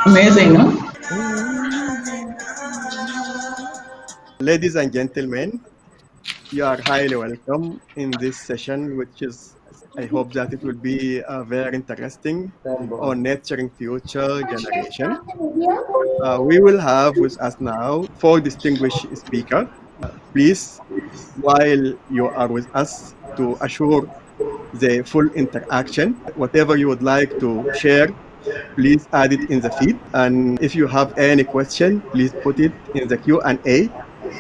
Amazing, no? Ladies and gentlemen, you are highly welcome in this session, which is, I hope that it will be very interesting on nurturing future generation. We will have with us now 4 distinguished speakers. Please, while you are with us, to assure the full interaction, whatever you would like to share, please add it in the feed. And if you have any question, please put it in the Q&A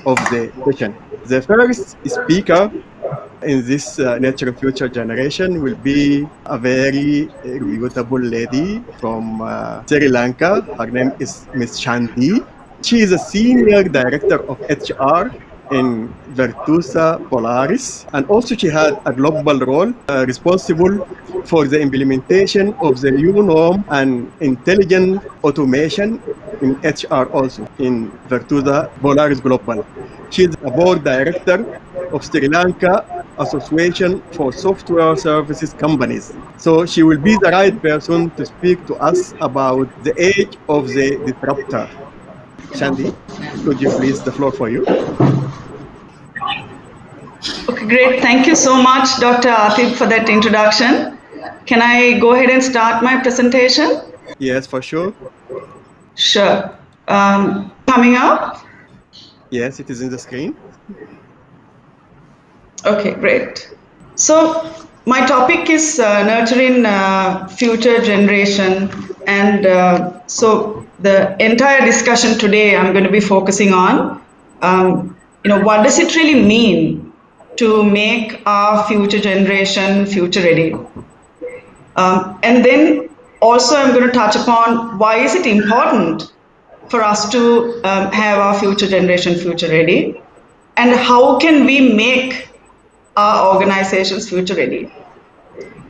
of the session. The first speaker in this Nurturing Future Generation will be a very reputable lady from Sri Lanka. Her name is Miss Chandi. She is a senior director of HR in Virtusa Polaris, and also she had a global role responsible for the implementation of the new norm and intelligent automation in HR also in Virtusa Polaris Global. She is a board director of Sri Lanka Association for Software Services Companies. So she will be the right person to speak to us about the age of the disruptor. Chandi, could you please, the floor for you. Okay, great. Thank you so much, Dr. Atif, for that introduction. Can I go ahead and start my presentation? Yes, for sure. Sure. Coming up? Yes, it is in the screen. Okay, great. So my topic is nurturing future generation, and so the entire discussion today I'm going to be focusing on, what does it really mean to make our future generation future ready? And then also I'm going to touch upon why is it important for us to have our future generation future ready, and how can we make our organizations future ready.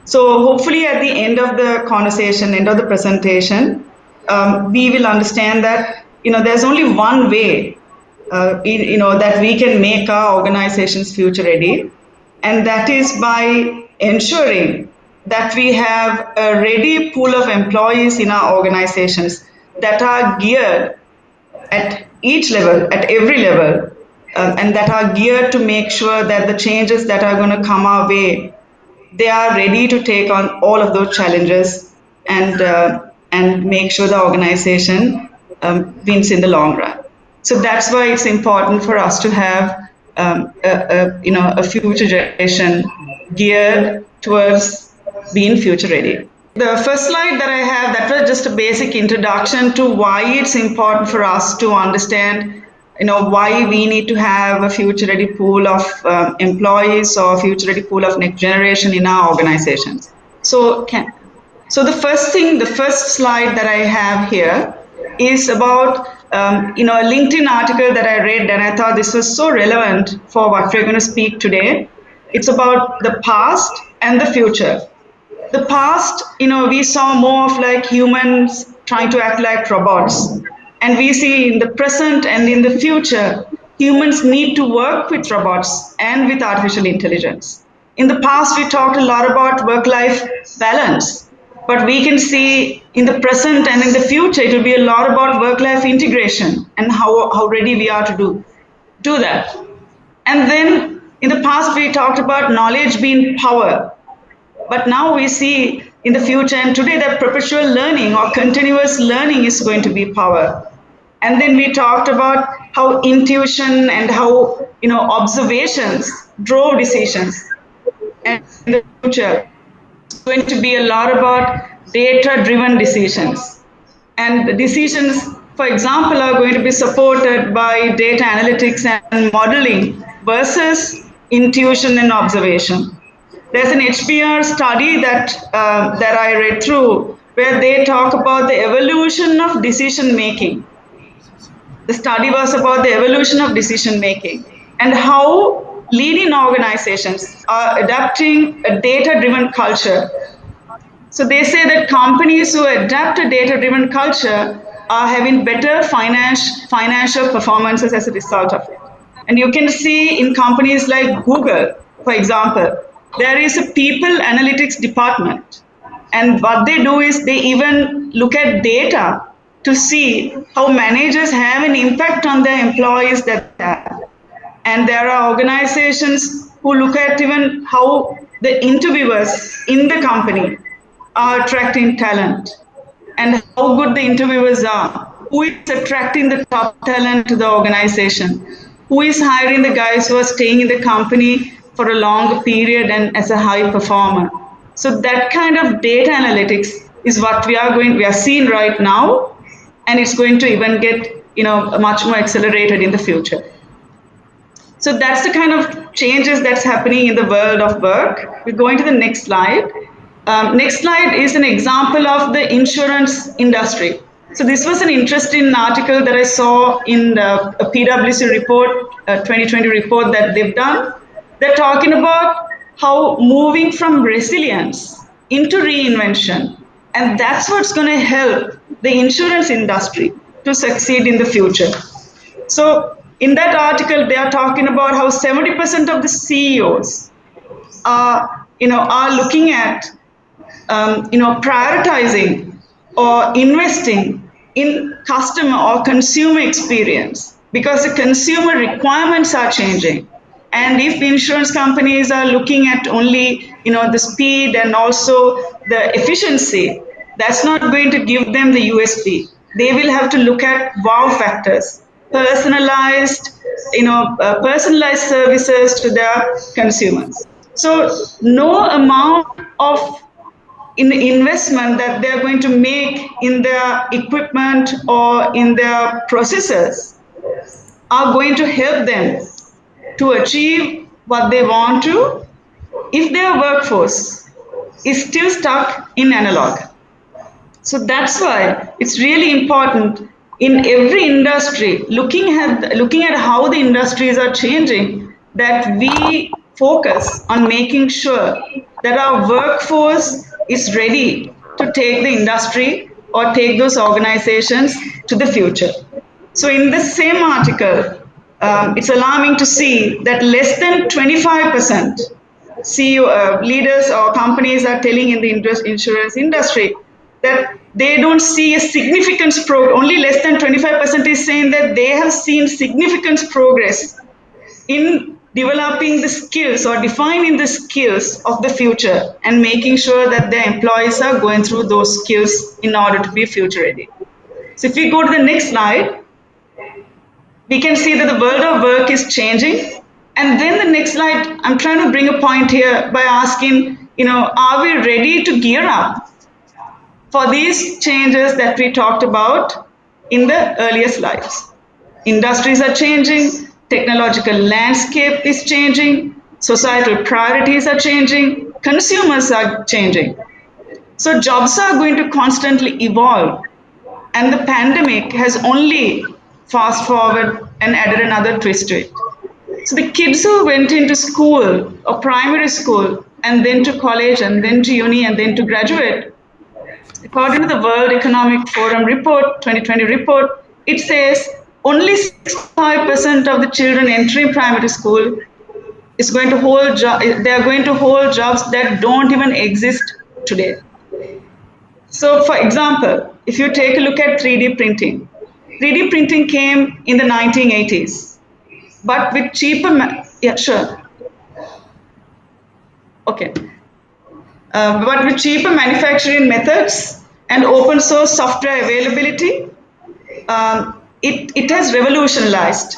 So hopefully at the end of the conversation, end of the presentation, we will understand that there's only one way that we can make our organizations future ready, and that is by ensuring that we have a ready pool of employees in our organizations that are geared at each level, at every level, and that are geared to make sure that the changes that are going to come our way, they are ready to take on all of those challenges and make sure the organization wins in the long run. So that's why it's important for us to have a future generation geared towards being future ready. The first slide that I have, that was just a basic introduction to why it's important for us to understand why we need to have a future-ready pool of employees or future-ready pool of next generation in our organizations. So the first slide that I have here is about a LinkedIn article that I read, and I thought this was so relevant for what we're going to speak today. It's about the past and the future. The past, we saw more of like humans trying to act like robots. And we see in the present and in the future, humans need to work with robots and with artificial intelligence. In the past, we talked a lot about work-life balance, but we can see in the present and in the future, it will be a lot about work-life integration and how ready we are to do that. And then in the past, we talked about knowledge being power, but now we see in the future and today that perpetual learning or continuous learning is going to be power. And then we talked about how intuition and how observations drove decisions. And in the future, it's going to be a lot about data-driven decisions. And the decisions, for example, are going to be supported by data analytics and modeling versus intuition and observation. There's an HBR study that I read through where they talk about the evolution of decision making. The study was about the evolution of decision making and how leading organizations are adapting a data-driven culture. So they say that companies who adapt a data-driven culture are having better financial performances as a result of it. And you can see in companies like Google, for example, there is a people analytics department. And what they do is they even look at data to see how managers have an impact on their employees that they have. And there are organizations who look at even how the interviewers in the company are attracting talent and how good the interviewers are. Who is attracting the top talent to the organization? Who is hiring the guys who are staying in the company for a longer period and as a high performer? So that kind of data analytics is what we are seeing right now, and it's going to even get much more accelerated in the future. So that's the kind of changes that's happening in the world of work. We're going to the next slide. Next slide is an example of the insurance industry. So this was an interesting article that I saw in a PwC report, a 2020 report that they've done. They're talking about how moving from resilience into reinvention, and that's what's going to help the insurance industry to succeed in the future. So in that article, they are talking about how 70% of the CEOs are looking at prioritizing or investing in customer or consumer experience because the consumer requirements are changing. And if insurance companies are looking at only the speed and also the efficiency, that's not going to give them the USP. They will have to look at wow factors, personalized services to their consumers. So no amount of investment that they're going to make in their equipment or in their processes are going to help them to achieve what they want to if their workforce is still stuck in analog. So that's why it's really important in every industry, looking at how the industries are changing, that we focus on making sure that our workforce is ready to take the industry or take those organizations to the future. So in the same article, it's alarming to see that less than 25% CEO leaders or companies are telling in the insurance industry that they don't see a significant progress. Only less than 25% is saying that they have seen significant progress in developing the skills or defining the skills of the future and making sure that their employees are going through those skills in order to be future ready. So if we go to the next slide, we can see that the world of work is changing. And then the next slide, I'm trying to bring a point here by asking, are we ready to gear up for these changes that we talked about in the earlier slides? Industries are changing, technological landscape is changing, societal priorities are changing, consumers are changing. So jobs are going to constantly evolve, and the pandemic has only fast forward and added another twist to it. So the kids who went into school or primary school and then to college and then to uni and then to graduate, according to the World Economic Forum report, 2020 report, it says only 65% of the children entering primary school is going to hold they are going to hold jobs that don't even exist today. So for example, if you take a look at 3D printing, 3D printing came in the 1980s, but with cheaper, but with cheaper manufacturing methods and open source software availability, it has revolutionized.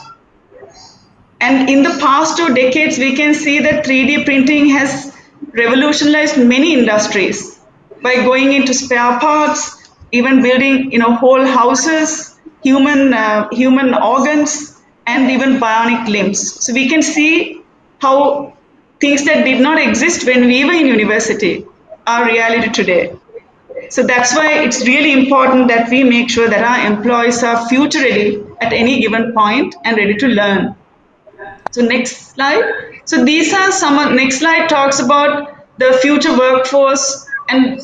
And in the past 2 decades, we can see that 3D printing has revolutionized many industries by going into spare parts, even building whole houses, human organs, and even bionic limbs. So we can see how things that did not exist when we were in university are reality today. So that's why it's really important that we make sure that our employees are future ready at any given point and ready to learn. So next slide. So these are next slide talks about the future workforce and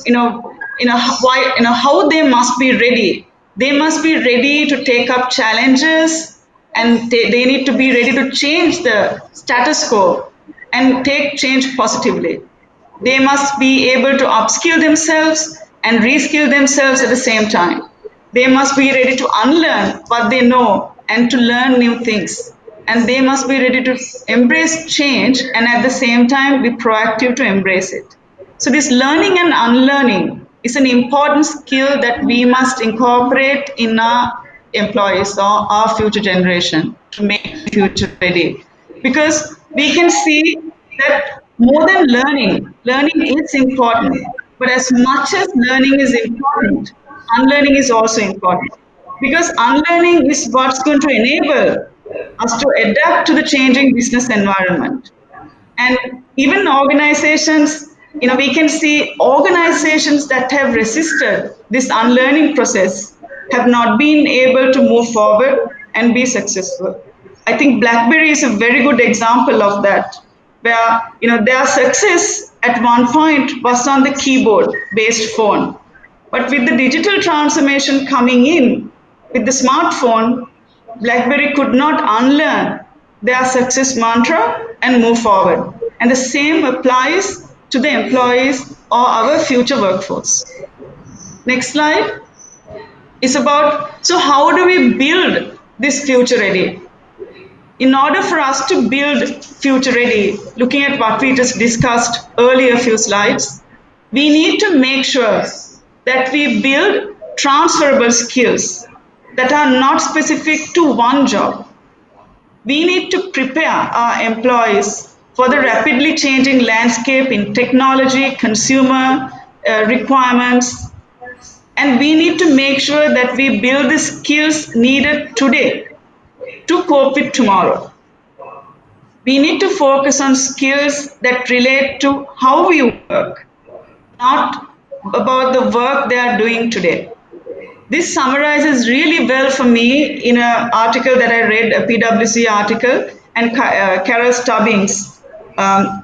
how they must be ready. They must be ready to take up challenges, and they need to be ready to change the status quo and take change positively. They must be able to upskill themselves and reskill themselves at the same time. They must be ready to unlearn what they know and to learn new things. And they must be ready to embrace change and at the same time be proactive to embrace it. So, this learning and unlearning is an important skill that we must incorporate in our employees or our future generation to make the future ready. Because we can see that more than learning, learning is important. But as much as learning is important, unlearning is also important. Because unlearning is what's going to enable us to adapt to the changing business environment. And even organizations, we can see organizations that have resisted this unlearning process have not been able to move forward and be successful. I think BlackBerry is a very good example of that, where their success at one point was on the keyboard-based phone, but with the digital transformation coming in with the smartphone, BlackBerry could not unlearn their success mantra and move forward. And the same applies to the employees or our future workforce. Next slide is about, so how do we build this future ready? In order for us to build future ready, looking at what we just discussed earlier few slides, we need to make sure that we build transferable skills that are not specific to one job. We need to prepare our employees for the rapidly changing landscape in technology, consumer requirements, and we need to make sure that we build the skills needed today to cope with tomorrow. We need to focus on skills that relate to how we work, not about the work they are doing today. This summarizes really well for me in an article that I read, a PwC article, and Carol Stubbings.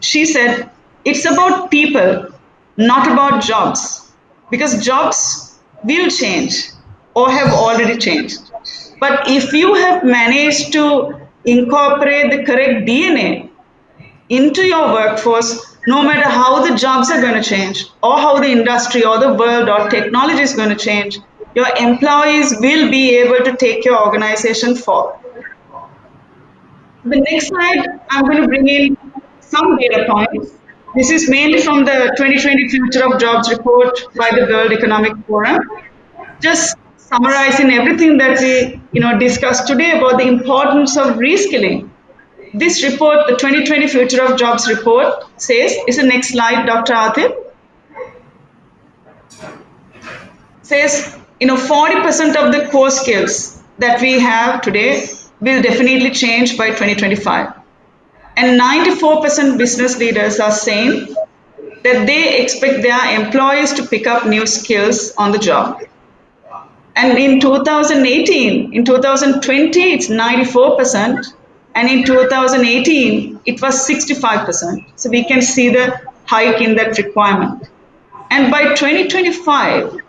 She said, it's about people, not about jobs, because jobs will change or have already changed. But if you have managed to incorporate the correct DNA into your workforce, no matter how the jobs are going to change or how the industry or the world or technology is going to change, your employees will be able to take your organization forward. The next slide, I'm going to bring in some data points. This is mainly from the 2020 Future of Jobs report by the World Economic Forum. Just summarizing everything that we discussed today about the importance of reskilling. This report, the 2020 Future of Jobs report, says, is the next slide, Dr. Atif, says, 40% of the core skills that we have today will definitely change by 2025. And 94% business leaders are saying that they expect their employees to pick up new skills on the job. And in 2018, in 2020, it's 94%. And in 2018, it was 65%. So we can see the hike in that requirement. And by 2025,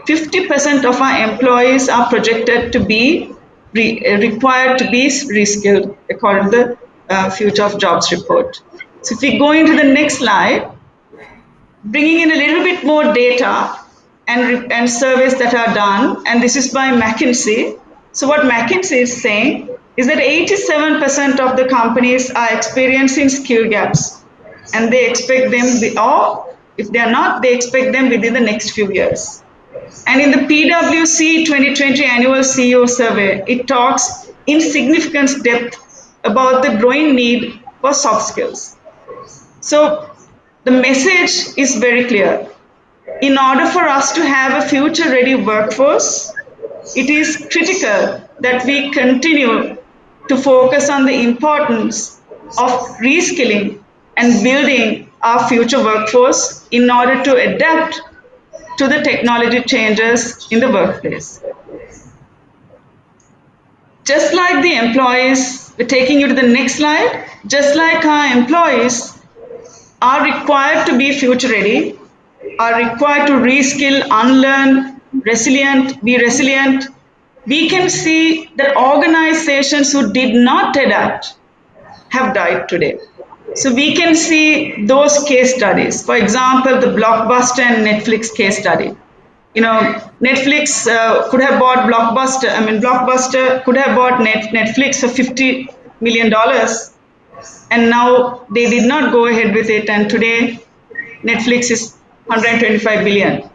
50% of our employees are projected to be required to be reskilled, according to the Future of Jobs report. So if we go into the next slide, bringing in a little bit more data and surveys that are done, and this is by McKinsey. So what McKinsey is saying is that 87% of the companies are experiencing skill gaps, and they expect them, or if they are not, they expect them within the next few years. And in the PwC 2020 annual CEO survey, it talks in significant depth about the growing need for soft skills. So the message is very clear. In order for us to have a future-ready workforce, it is critical that we continue to focus on the importance of reskilling and building our future workforce in order to adapt to the technology changes in the workplace. Just like the employees, we're taking you to the next slide, just like our employees are required to be future ready, are required to reskill, unlearn, be resilient, we can see that organizations who did not adapt have died today. So we can see those case studies. For example, the Blockbuster and Netflix case study. You know, Netflix could have bought Blockbuster. I mean, Blockbuster could have bought Netflix for $50 million, and now they did not go ahead with it. And today, Netflix is 125 billion.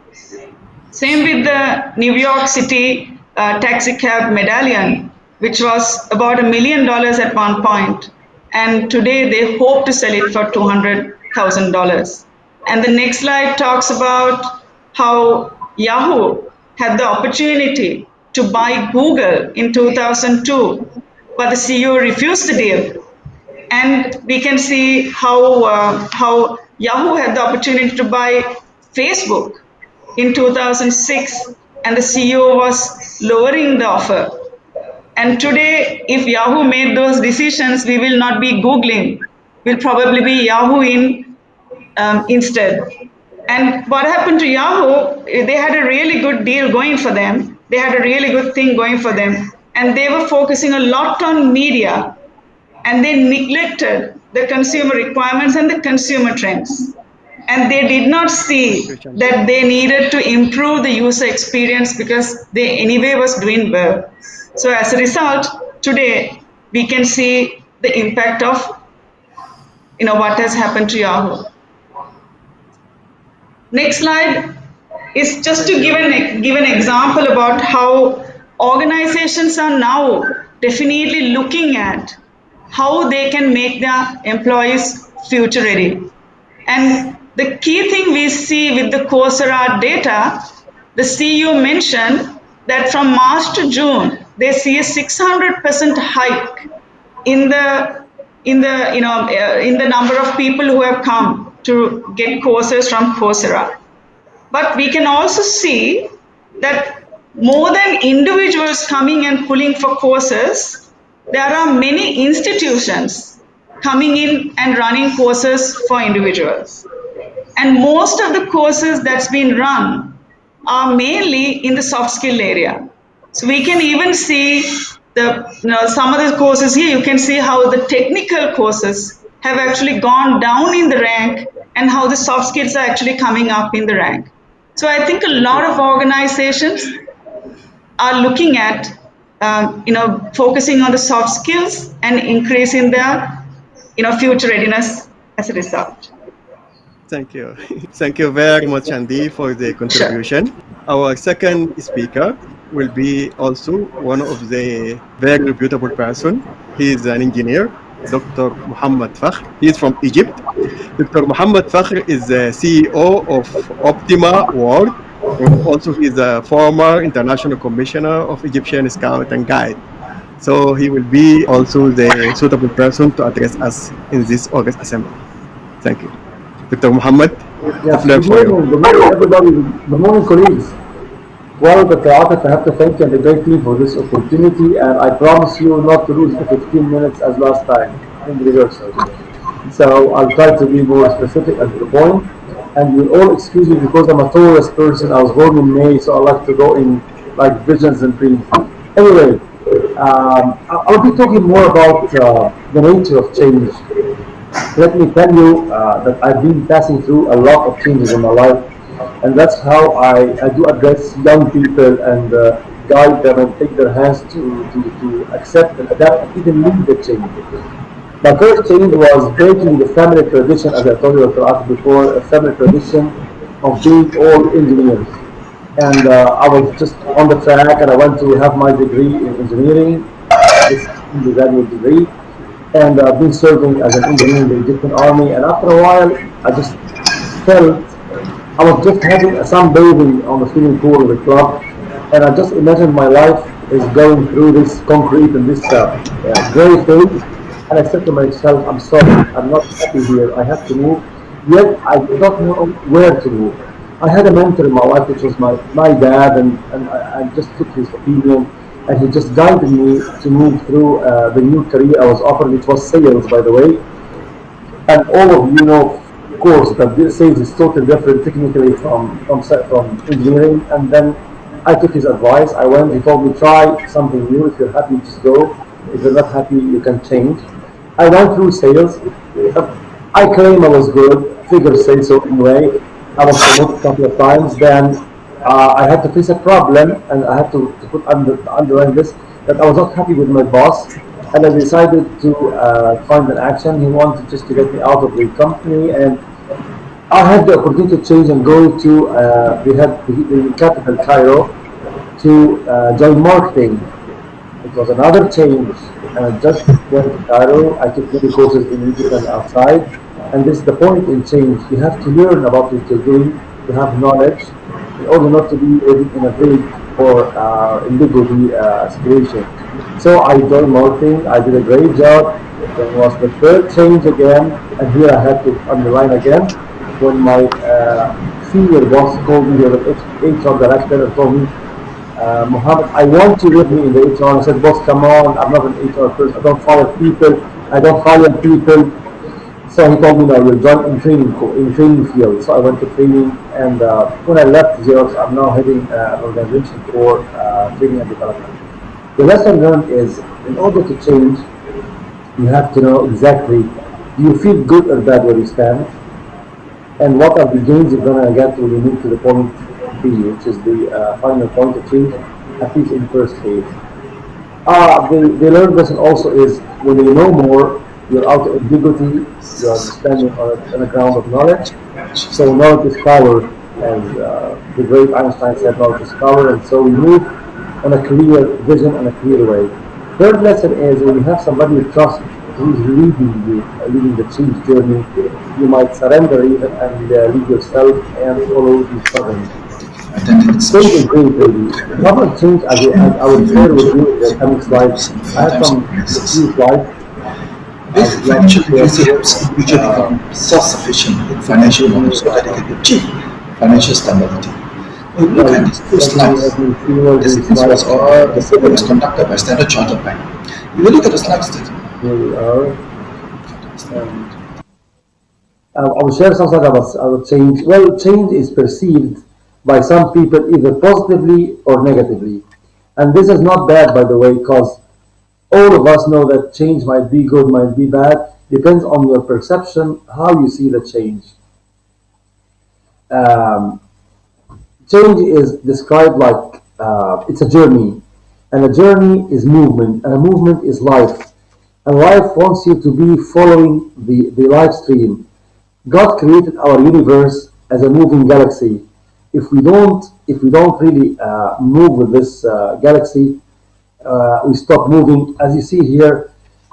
Same with the New York City taxi cab medallion, which was about $1 million at one point, and today they hope to sell it for $200,000. And the next slide talks about how Yahoo had the opportunity to buy Google in 2002, but the CEO refused the deal. And we can see how Yahoo had the opportunity to buy Facebook in 2006, and the CEO was lowering the offer. And today, if Yahoo made those decisions, we will not be Googling. We'll probably be Yahooing instead. And what happened to Yahoo, they had a really good deal going for them. They had a really good thing going for them. And they were focusing a lot on media. And they neglected the consumer requirements and the consumer trends. And they did not see that they needed to improve the user experience because they anyway was doing well. So as a result, today we can see the impact of what has happened to Yahoo. Next slide is just to give an example about how organizations are now definitely looking at how they can make their employees future ready. And the key thing we see with the Coursera data, the CEO mentioned that from March to June, they see a 600% hike in the number of people who have come to get courses from Coursera. But we can also see that more than individuals coming and pulling for courses, there are many institutions coming in and running courses for individuals. And most of the courses that's been run are mainly in the soft skill area. So we can even see some of the courses here, you can see how the technical courses have actually gone down in the rank and how the soft skills are actually coming up in the rank. So I think a lot of organizations are looking at focusing on the soft skills and increasing their future readiness as a result. Thank you. Thank you very much, Chandi, for the contribution. Sure. Our second speaker will be also one of the very reputable person. He is an engineer, Dr. Mohamed Fakhr. He is from Egypt. Dr. Mohamed Fakhr is the CEO of Optima World. Also, he is a former international commissioner of Egyptian Scout and Guide. So he will be also the suitable person to address us in this August Assembly. Thank you. Dr. Mohamed, yes, good morning, everybody. Good morning, colleagues. Well, Dr. Atif, I have to thank you and the great team for this opportunity, and I promise you not to lose the 15 minutes as last time in the rehearsal. So I'll try to be more specific and to the point, and you'll all excuse me because I'm a Taurus person. I was born in May, so I like to go in like visions and dreams. Anyway, I'll be talking more about the nature of change. Let me tell you that I've been passing through a lot of changes in my life, and that's how I do address young people and guide them and take their hands to accept and adapt and even lead the change. My first change was breaking the family tradition, as I told you before, a family tradition of being all engineers. And I was just on the track, and I went to have my degree in engineering, this undergraduate degree. And I've been serving as an engineer in the Egyptian army, and after a while, I just felt I was just having a sunbathing on the swimming pool of the club, and I just imagined my life is going through this concrete and this gray phase, and I said to myself, I'm sorry, I'm not happy here, I have to move, yet I don't know where to move. I had a mentor in my life, which was my dad, and I just took his opinion. And he just guided me to move through the new career I was offered, which was sales, by the way. And all of you know, of course, that this sales is totally different technically from engineering. And then I took his advice. I went, he told me, try something new. If you're happy, just go. If you're not happy, you can change. I went through sales. I claim I was good. Figures say so anyway. I was promoted a couple of times. Then I had to face a problem, and I had to put underline this that I was not happy with my boss, and I decided to find an action. He wanted just to get me out of the company, and I had the opportunity to change and go to the capital Cairo to join marketing. It was another change, and I just went to Cairo. I took many courses in Egypt and outside, and this is the point in change. You have to learn about what you're doing, to have knowledge, in order not to be living in a vague or ambiguity situation. So I joined marketing. I did a great job. Then was the third change again, and here I had to underline again when my senior boss called me, the HR director, and told me, Mohamed, I want you with me in the HR. I said, boss, come on, I'm not an HR person. I don't fire people. I don't fire people. So he told me, no, you'll join in training field. So I went to training, and when I left Xerox, I'm now heading an organization for training and development. The lesson learned is, in order to change, you have to know exactly, do you feel good or bad where you stand? And what are the gains you're going to get when you move to the point B, which is the final point of change, at least in the first phase. The learned lesson also is when you know more, you're out of ambiguity, you're standing on a ground of knowledge. So knowledge is power, as the great Einstein said, knowledge is power, and so we move on a clear vision and a clear way. Third lesson is when you have somebody you trust who's leading you, leading the change journey, you might surrender even and lead yourself and follow the pattern. Change is great, baby. Not change as I will share with you in the coming slides. I have some few slides. Basic financial literacy helps individuals become self-sufficient in financial knowledge so that they can achieve financial stability. If you look at these two slides, this survey was conducted by Standard Chartered Bank. If you look at the slides, here we are. I will share something about change. Well, change is perceived by some people either positively or negatively. And this is not bad, by the way, because all of us know that change might be good, might be bad. Depends on your perception, how you see the change. Change is described like it's a journey. And a journey is movement, and a movement is life. And life wants you to be following the life stream. God created our universe as a moving galaxy. If we don't really move with this galaxy, we stop moving. As you see here,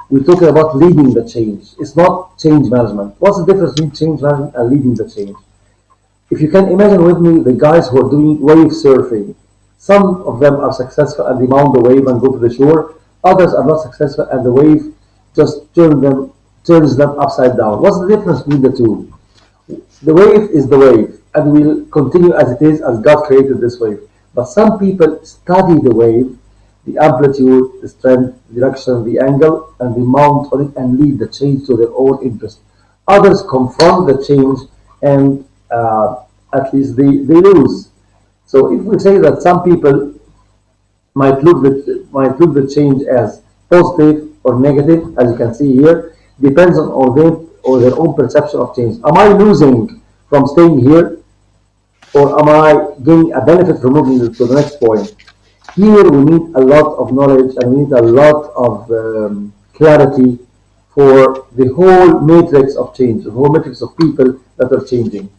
we're talking about leading the change. It's not change management. What's the difference between change management and leading the change? If you can imagine with me the guys who are doing wave surfing, some of them are successful and they mount the wave and go to the shore. Others are not successful and the wave just turns them upside down. What's the difference between the two? The wave is the wave and will continue as it is, as God created this wave. But some people study the wave, the amplitude, the strength, the direction, the angle, and they mount on it and lead the change to their own interest. Others confront the change and at least they lose. So if we say that some people might look the change as positive or negative, as you can see here, depends on their own perception of change. Am I losing from staying here, or am I gaining a benefit from moving to the next point? Here we need a lot of knowledge and we need a lot of clarity for the whole matrix of change, the whole matrix of people that are changing.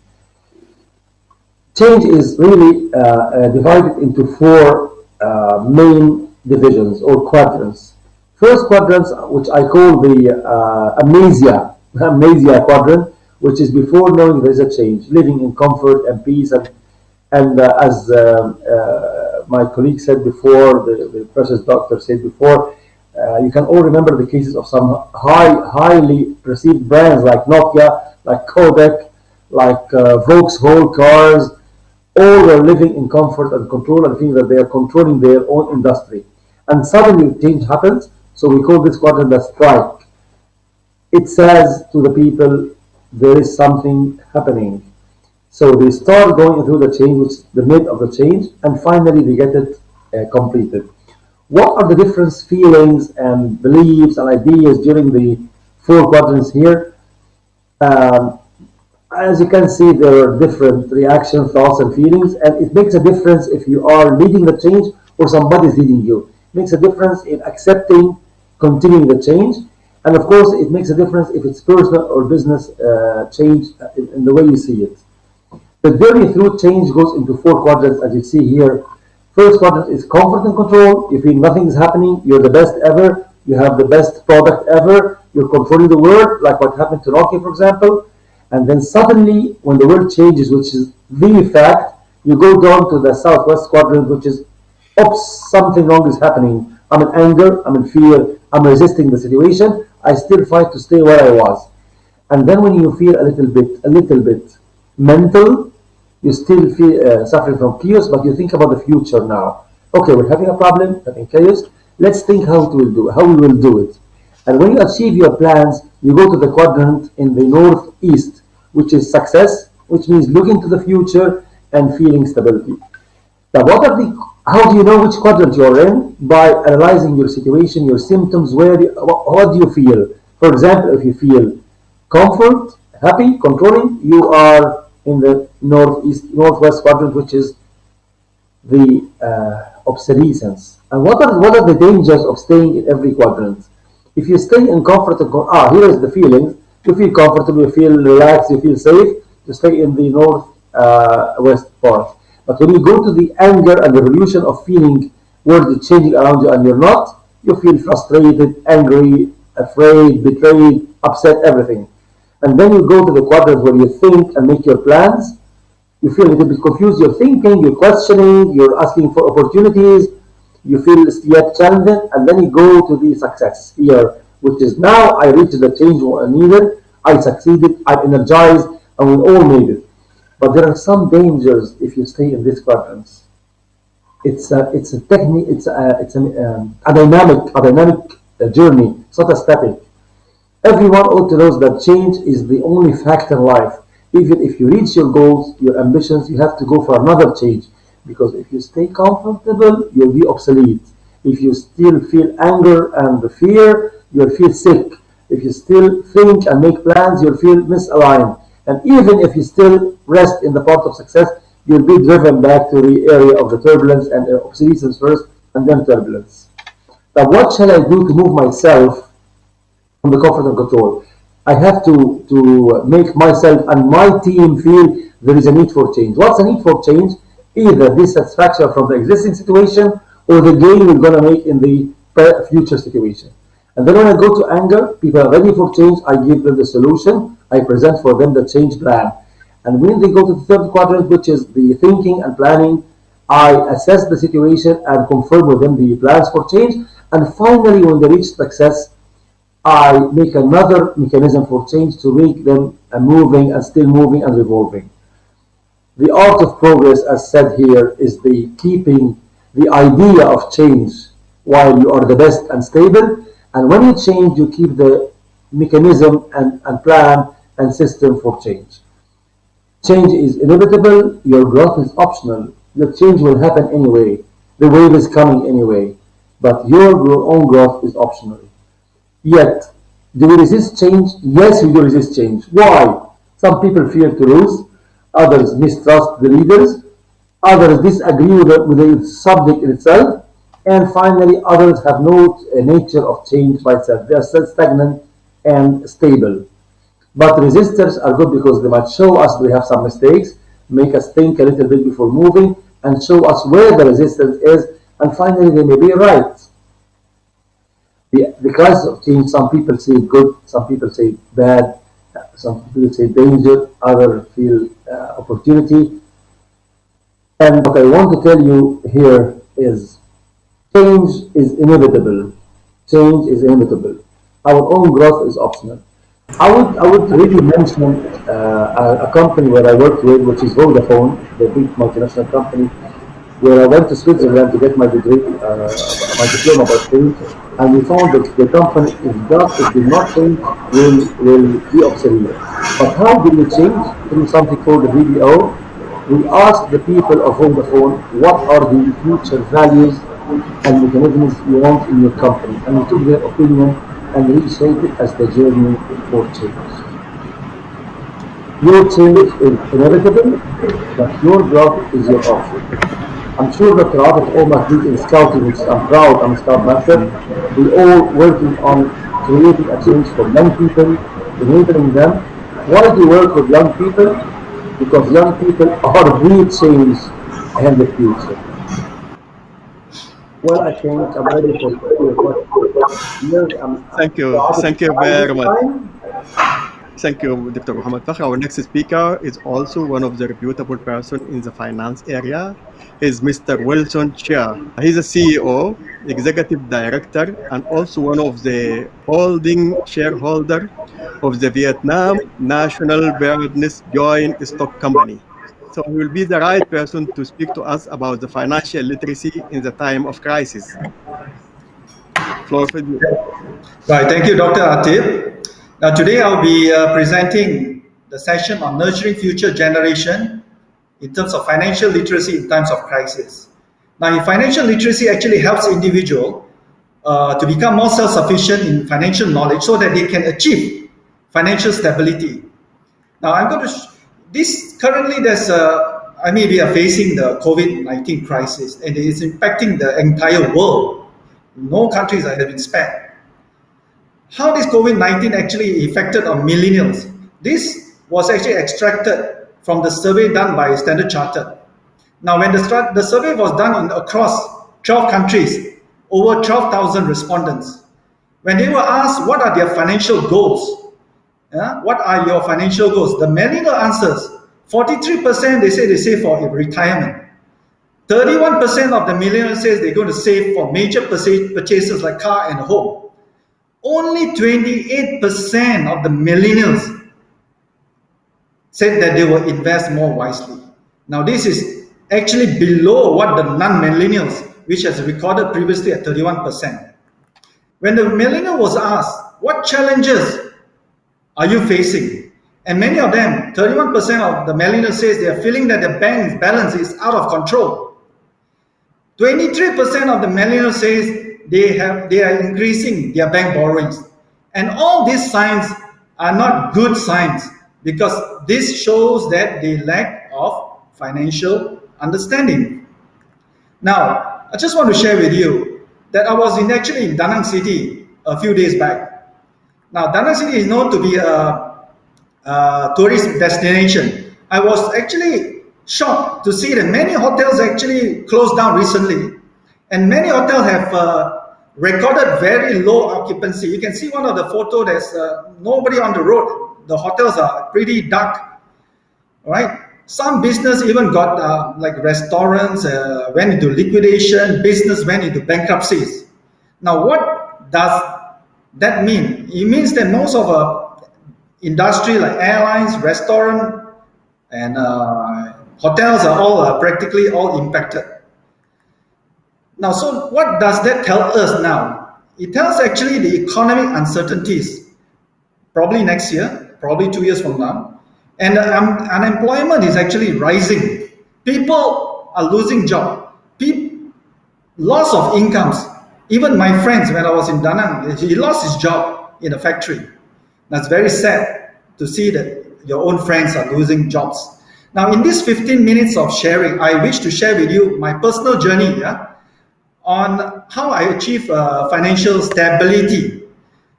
Change is really divided into four main divisions or quadrants. First quadrant, which I call the amnesia quadrant, which is before knowing there is a change, living in comfort and peace, and as my colleague said before, the precious doctor said before, you can all remember the cases of some highly perceived brands like Nokia, like Kodak, like Vauxhall cars. All were living in comfort and control and think that they are controlling their own industry. And suddenly change happens, so we call this quadrant the strike. It says to the people, there is something happening. So they start going through the change, which is the mid of the change, and finally they get it completed. What are the different feelings and beliefs and ideas during the four quadrants here? Um, as you can see, there are different reactions, thoughts, and feelings, and it makes a difference if you are leading the change or somebody is leading you. It makes a difference in accepting, continuing the change, and of course, it makes a difference if it's personal or business change in the way you see it. The journey through change goes into four quadrants, as you see here. First quadrant is comfort and control. You feel nothing is happening. You're the best ever. You have the best product ever. You're controlling the world, like what happened to Nokia, for example. And then suddenly, when the world changes, which is the fact, you go down to the southwest quadrant, which is, oops, something wrong is happening. I'm in anger. I'm in fear. I'm resisting the situation. I still fight to stay where I was. And then when you feel a little bit mental, you still feel suffering from chaos, but you think about the future now. Okay, we're having a problem, having chaos. Let's think how we will do it. And when you achieve your plans, you go to the quadrant in the northeast, which is success, which means looking to the future and feeling stability. Now, how do you know which quadrant you're in? By analyzing your situation, your symptoms, what do you feel? For example, if you feel comfort, happy, controlling, you are in the northwest quadrant, which is the obsolescence. And what are the dangers of staying in every quadrant? If you stay in comfort, here is the feelings. You feel comfortable, you feel relaxed, you feel safe. You stay in the northwest part. But when you go to the anger and the revolution of feeling world is changing around you and you're not, you feel frustrated, angry, afraid, betrayed, upset, everything. And then you go to the quadrant where you think and make your plans. You feel a little bit confused. You're thinking, you're questioning, you're asking for opportunities. You feel yet challenged, and then you go to the success sphere, which is now I reached the change I needed. I succeeded. I'm energized, and we all made it. But there are some dangers if you stay in these quadrants. It's a technique. It's a dynamic journey. It's not a static. Everyone ought to know that change is the only fact in life. Even if you reach your goals, your ambitions, you have to go for another change. Because if you stay comfortable, you'll be obsolete. If you still feel anger and fear, you'll feel sick. If you still think and make plans, you'll feel misaligned. And even if you still rest in the part of success, you'll be driven back to the area of the turbulence and obsolescence first, and then turbulence. Now, what shall I do to move myself from the comfort and control? I have to make myself and my team feel there is a need for change. What's the need for change? Either dissatisfaction from the existing situation or the gain we're going to make in the future situation. And then when I go to anger, people are ready for change, I give them the solution, I present for them the change plan. And when they go to the third quadrant, which is the thinking and planning, I assess the situation and confirm with them the plans for change. And finally, when they reach success, I make another mechanism for change to make them moving and still moving and revolving. The art of progress, as said here, is the keeping the idea of change while you are the best and stable. And when you change, you keep the mechanism and plan and system for change. Change is inevitable. Your growth is optional. Your change will happen anyway. The wave is coming anyway. But your own growth is optional. Yet, do we resist change? Yes, we do resist change. Why? Some people fear to lose. Others mistrust the leaders. Others disagree with the subject in itself. And finally, others have no nature of change by itself. They are stagnant and stable. But resistors are good because they might show us we have some mistakes, make us think a little bit before moving, and show us where the resistance is, and finally they may be right. The crisis of change, some people say good, some people say bad, some people say danger, others feel opportunity. And what I want to tell you here is change is inevitable. Change is inevitable. Our own growth is optional. I would really mention a company where I worked with, which is Vodafone, the big multinational company, where I went to Switzerland to get my degree, my diploma about change, and we found that the company, if it did not change, will be obsolete. But how do we change? Through something called the VBO. We asked the people of Vodafone what are the future values and mechanisms you want in your company, and we took their opinion and reshaped it as the journey for change. Your change is inevitable, but your growth is your option. I'm sure that Rafat Al-Mahdi in scouting, which I'm proud I'm a scout master, we all working on creating a change for young people, enabling them. Why do you work with young people? Because young people are the change and the future. Well, I think I'm ready for your question. Thank you very much. Thank you, Dr. Mohamed Fakhr. Our next speaker is also one of the reputable person in the finance area. Is Mr. Wilson Cheah. He's a CEO, executive director, and also one of the holding shareholder of the Vietnam National Business Joint Stock Company. So he will be the right person to speak to us about the financial literacy in the time of crisis. Floor for you. Right, thank you, Dr. Atif. Now today I'll be presenting the session on nurturing future generation in terms of financial literacy in times of crisis. Now, financial literacy actually helps individual to become more self-sufficient in financial knowledge so that they can achieve financial stability. Now, I'm going to currently we are facing the COVID-19 crisis, and it is impacting the entire world. No countries have been spared. How this COVID-19 actually affected on millennials? This was actually extracted from the survey done by Standard Chartered. Now, when the survey was done across 12 countries, over 12,000 respondents, when they were asked what are their financial goals, what are your financial goals? The millennial answers, 43% they say for retirement. 31% of the millennials says they're going to save for major purchases like car and home. Only 28% of the millennials said that they will invest more wisely. Now, this is actually below what the non-millennials, which has recorded previously at 31%. When the millennial was asked, what challenges are you facing? And many of them, 31% of the millennials says they are feeling that the bank's balance is out of control. 23% of the millennials says they are increasing their bank borrowings. And all these signs are not good signs, because this shows that they lack of financial understanding. Now, I just want to share with you that I was actually in Da Nang City a few days back. Now, Da Nang City is known to be a tourist destination. I was actually shocked to see that many hotels actually closed down recently, and many hotels have recorded very low occupancy. You can see one of the photos, there's nobody on the road. The hotels are pretty dark, right? Some business even got like restaurants went into liquidation, business went into bankruptcies. Now, what does that mean? It means that most of industry like airlines, restaurant, and hotels are all practically all impacted. Now, so what does that tell us now? It tells actually the economic uncertainties, probably next year, probably 2 years from now, and unemployment is actually rising. People are losing jobs, loss of incomes. Even my friends, when I was in Da Nang, he lost his job in a factory. That's very sad to see that your own friends are losing jobs. Now, in this 15 minutes of sharing, I wish to share with you my personal journey on how I achieve financial stability.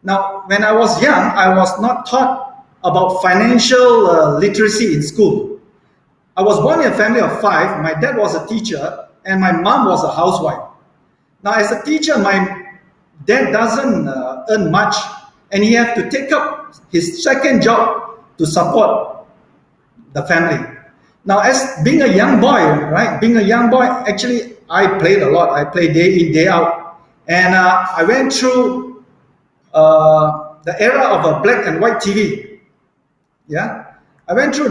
Now, when I was young, I was not taught about financial literacy in school. I was born in a family of 5. My dad was a teacher and my mom was a housewife. Now, as a teacher, my dad doesn't earn much, and he has to take up his second job to support the family. Now, as being a young boy, right? Being a young boy, actually, I played a lot. I played day in, day out. And I went through the era of a black and white TV. Yeah. I went through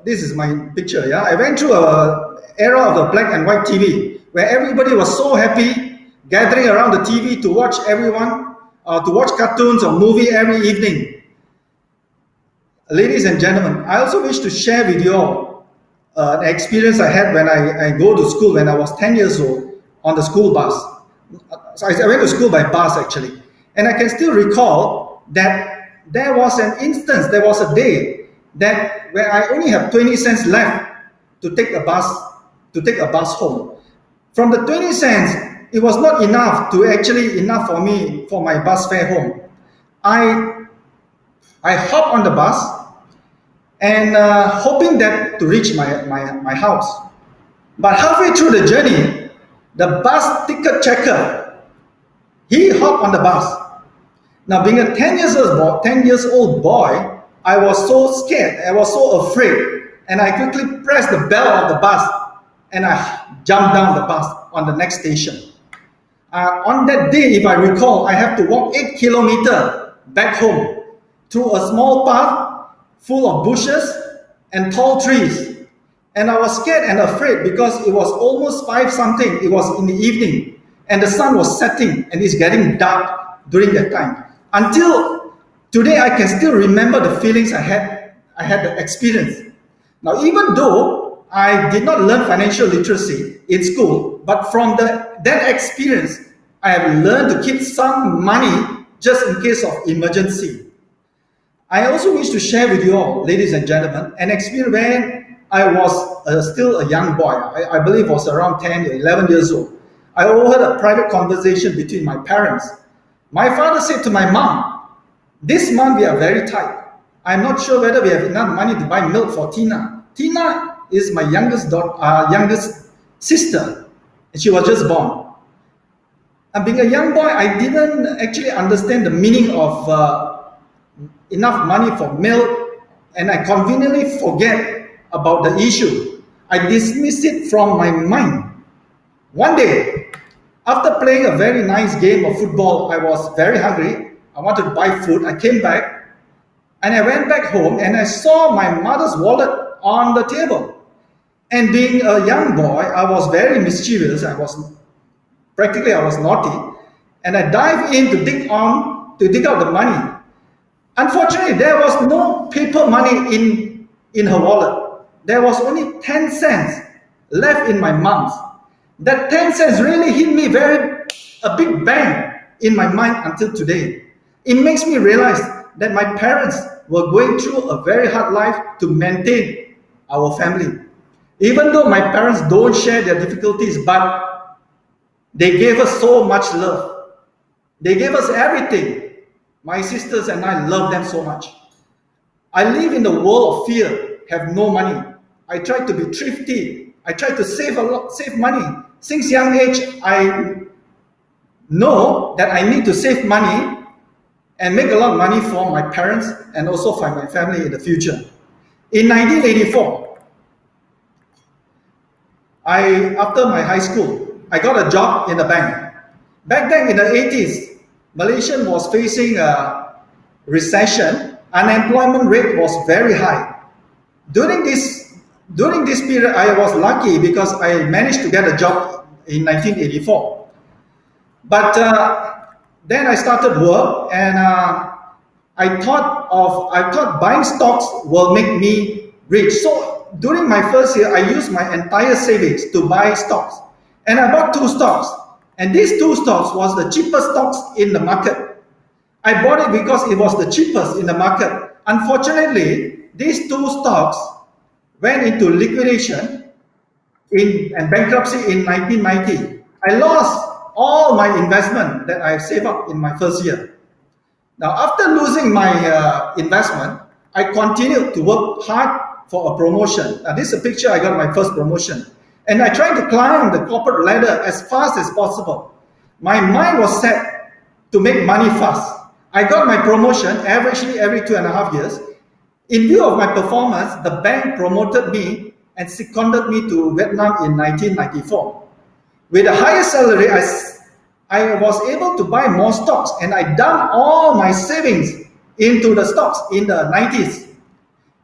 this is my picture. Yeah. I went through an era of the black and white TV where everybody was so happy gathering around the TV to watch to watch cartoons or movie every evening. Ladies and gentlemen, I also wish to share with you all an experience I had when I go to school when I was 10 years old on the school bus. So I went to school by bus actually. And I can still recall that there was an instance, there was a day that where I only have 20 cents left to take a bus home. From the 20 cents, it was not enough for me for my bus fare home. I hop on the bus and hoping that to reach my house. But halfway through the journey, the bus ticket checker, he hopped on the bus. Now, being a 10 years old boy, I was so scared, I was so afraid, and I quickly pressed the bell of the bus and I jumped down the bus on the next station. On that day, if I recall, I have to walk 8 kilometers back home through a small path full of bushes and tall trees. And I was scared and afraid because it was almost 5 something. It was in the evening and the sun was setting and it's getting dark during that time. Until today, I can still remember the feelings I had the experience. Now, even though I did not learn financial literacy in school, but from that experience, I have learned to keep some money just in case of emergency. I also wish to share with you all, ladies and gentlemen, an experience when I was still a young boy. I believe I was around 10 or 11 years old. I overheard a private conversation between my parents. My father said to my mom, "This month we are very tight. I'm not sure whether we have enough money to buy milk for Tina." Tina is my youngest sister. She was just born. And being a young boy, I didn't actually understand the meaning of enough money for milk, and I conveniently forget about the issue. I dismissed it from my mind. One day, after playing a very nice game of football, I was very hungry. I wanted to buy food. I came back and I went back home and I saw my mother's wallet on the table. And being a young boy, I was very mischievous. I was naughty. And I dived in to dig out the money. Unfortunately, there was no paper money in her wallet. There was only 10 cents left in my mom's. That 10 cents really hit me a big bang in my mind until today. It makes me realize that my parents were going through a very hard life to maintain our family. Even though my parents don't share their difficulties, but they gave us so much love. They gave us everything. My sisters and I love them so much. I live in the world of fear, have no money. I try to be thrifty. I try to save money. Since young age, I know that I need to save money and make a lot of money for my parents and also for my family in the future. In 1984, after my high school, I got a job in the bank. Back then in the 80s, Malaysia was facing a recession. Unemployment rate was very high. During this period, I was lucky because I managed to get a job in 1984. But then I started work, and I thought buying stocks will make me rich. So during my first year, I used my entire savings to buy stocks, and I bought 2 stocks. And these 2 stocks was the cheapest stocks in the market. I bought it because it was the cheapest in the market. Unfortunately, these 2 stocks went into liquidation and bankruptcy in 1990. I lost all my investment that I saved up in my first year. Now, after losing my investment, I continued to work hard for a promotion. Now, this is a picture I got my first promotion. And I tried to climb the corporate ladder as fast as possible. My mind was set to make money fast. I got my promotion averagely every 2.5 years. In view of my performance, the bank promoted me and seconded me to Vietnam in 1994. With a higher salary, I was able to buy more stocks, and I dumped all my savings into the stocks in the 90s.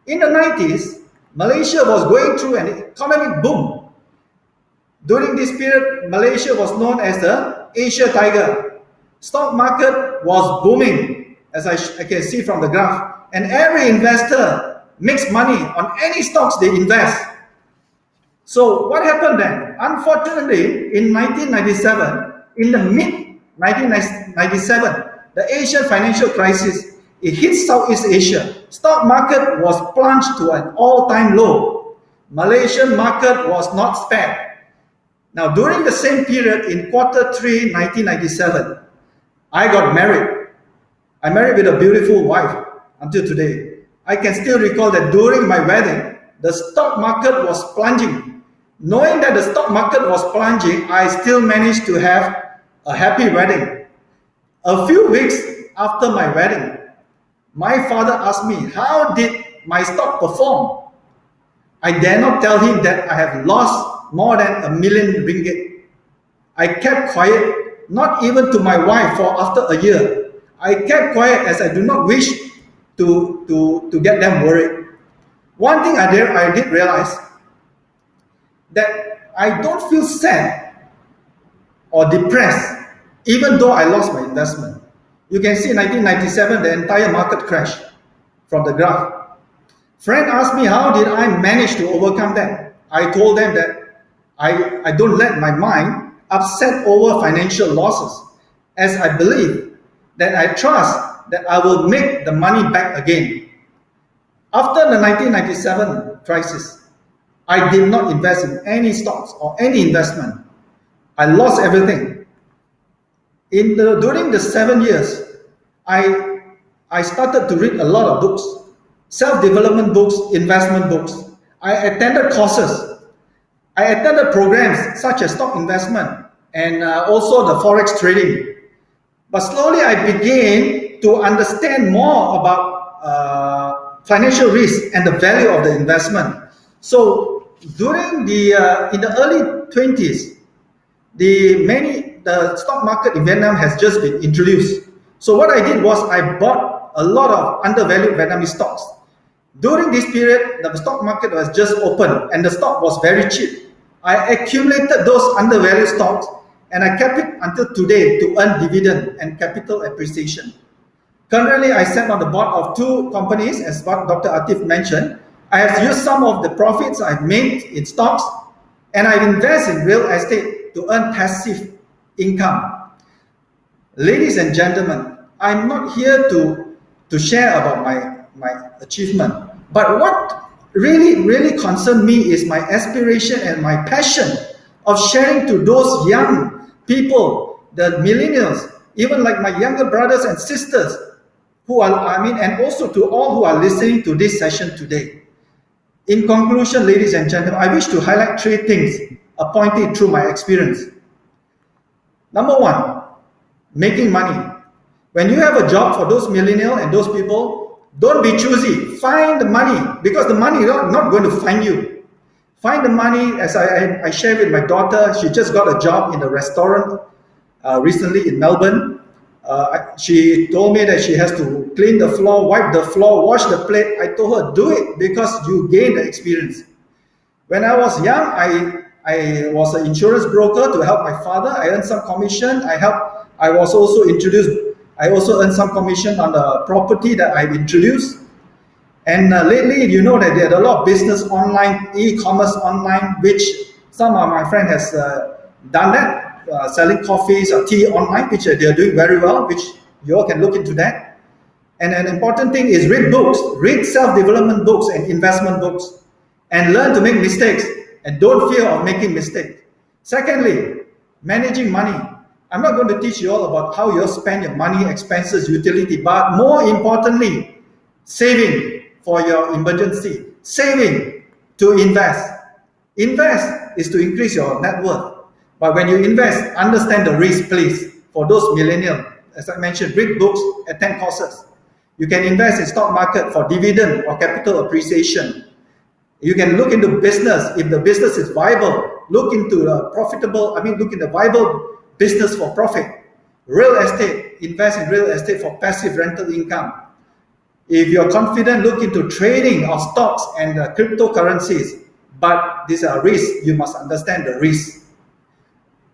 In the 90s, Malaysia was going through an economic boom. During this period, Malaysia was known as the Asia Tiger. Stock market was booming, as I can see from the graph. And every investor makes money on any stocks they invest. So what happened then? Unfortunately, in 1997, in the mid-1997, the Asian financial crisis it hit Southeast Asia. Stock market was plunged to an all-time low. Malaysian market was not spared. Now, during the same period in Q3 1997, I got married. I married with a beautiful wife until today. I can still recall that during my wedding, the stock market was plunging. Knowing that the stock market was plunging, I still managed to have a happy wedding. A few weeks after my wedding, my father asked me, how did my stock perform? I dare not tell him that I have lost more than R1 million. I kept quiet, not even to my wife for after a year. I kept quiet as I do not wish to get them worried. One thing I did realize, that I don't feel sad or depressed even though I lost my investment. You can see in 1997, the entire market crashed from the graph. Friend asked me, how did I manage to overcome that? I told them that I don't let my mind upset over financial losses, as I believe that I trust that I will make the money back again. After the 1997 crisis, I did not invest in any stocks or any investment. I lost everything. During the 7 years, I started to read a lot of books, self-development books, investment books. I attended courses. I attended programs such as stock investment and also the forex trading. But slowly I began to understand more about financial risk and the value of the investment. So during in the early 20s, the stock market in Vietnam has just been introduced. So what I did was I bought a lot of undervalued Vietnamese stocks. During this period, the stock market was just open and the stock was very cheap. I accumulated those undervalued stocks and I kept it until today to earn dividend and capital appreciation. Currently, I sat on the board of 2 companies, as what Dr. Atif mentioned. I have used some of the profits I've made in stocks and I invest in real estate to earn passive income. Ladies and gentlemen, I'm not here to share about my achievement, but what really concerned me is my aspiration and my passion of sharing to those young people, the millennials, even like my younger brothers and sisters, who are, and also to all who are listening to this session today. In conclusion, ladies and gentlemen, I wish to highlight 3 things appointed through my experience. Number 1, making money. When you have a job, for those millennials and those people, don't be choosy. Find the money, because the money is not going to find you. Find the money. As I shared with my daughter, she just got a job in a restaurant recently in Melbourne. She told me that she has to clean the floor, wipe the floor, wash the plate. I told her, do it, because you gain the experience. When I was young, I was an insurance broker to help my father. I earned some commission. I also earned some commission on the property that I've introduced. And lately, you know that there are a lot of business online, e-commerce online, which some of my friends has done that, selling coffees or tea online, which they're doing very well, which you all can look into that. And an important thing is read books, read self-development books and investment books, and learn to make mistakes, and don't fear of making mistakes. Secondly, managing money. I'm not going to teach you all about how you spend your money, expenses, utility, but more importantly, saving for your emergency, saving to invest. Invest is to increase your net worth. But when you invest, understand the risk, please. For those millennials, as I mentioned, read books, attend courses. You can invest in stock market for dividend or capital appreciation. You can look into business. If the business is viable, look into look into viable business for profit. Real estate, invest in real estate for passive rental income. If you're confident, look into trading of stocks and cryptocurrencies. But these are risks. You must understand the risks.